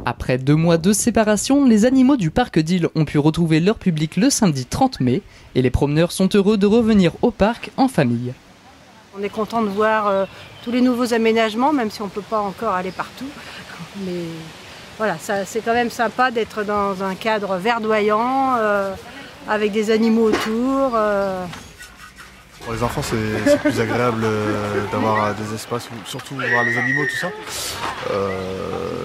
Après 2 mois de séparation, les animaux du parc d'Isle ont pu retrouver leur public le samedi 30 mai et les promeneurs sont heureux de revenir au parc en famille. On est content de voir tous les nouveaux aménagements, même si on ne peut pas encore aller partout. Mais voilà, c'est quand même sympa d'être dans un cadre verdoyant, avec des animaux autour. Pour les enfants, c'est plus agréable d'avoir des espaces où surtout voir les animaux, tout ça.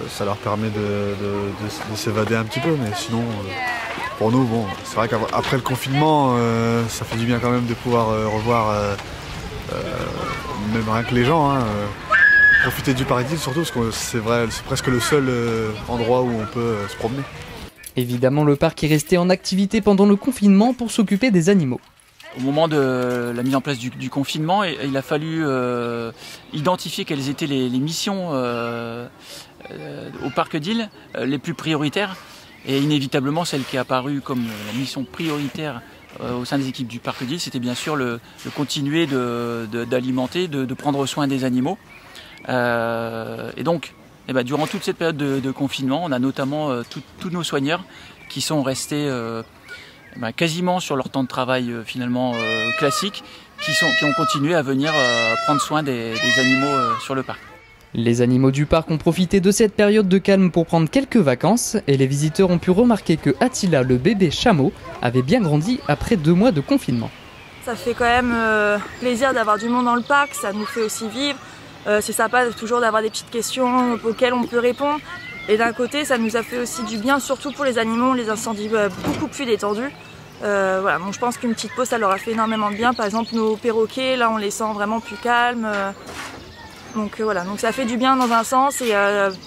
Ça leur permet de s'évader un petit peu, mais sinon, pour nous, bon, c'est vrai qu'après le confinement, ça fait du bien quand même de pouvoir revoir, même rien que les gens, profiter du parc d'Isle surtout, parce que c'est presque le seul endroit où on peut se promener. Évidemment, le parc est resté en activité pendant le confinement pour s'occuper des animaux. Au moment de la mise en place du confinement, il a fallu identifier quelles étaient les missions au parc d'Isle les plus prioritaires. Et inévitablement, celle qui est apparue comme la mission prioritaire au sein des équipes du parc d'Isle, c'était bien sûr le continuer d'alimenter, de prendre soin des animaux. Et donc, durant toute cette période de confinement, on a notamment tous nos soigneurs qui sont restés quasiment sur leur temps de travail finalement classique, qui ont continué à venir prendre soin des animaux sur le parc. Les animaux du parc ont profité de cette période de calme pour prendre quelques vacances et les visiteurs ont pu remarquer que Attila, le bébé chameau, avait bien grandi après 2 mois de confinement. Ça fait quand même plaisir d'avoir du monde dans le parc, ça nous fait aussi vivre. C'est sympa toujours d'avoir des petites questions auxquelles on peut répondre. Et d'un côté, ça nous a fait aussi du bien, surtout pour les animaux, on les a sentis beaucoup plus détendus. Voilà, bon, je pense qu'une petite pause, ça leur a fait énormément de bien. Par exemple, nos perroquets, là, on les sent vraiment plus calmes. Donc voilà, donc ça fait du bien dans un sens et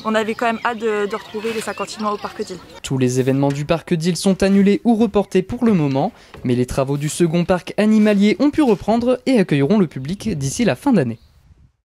on avait quand même hâte de retrouver les 50 mois au parc d'Isle. Tous les événements du parc d'Isle sont annulés ou reportés pour le moment, mais les travaux du second parc animalier ont pu reprendre et accueilleront le public d'ici la fin d'année.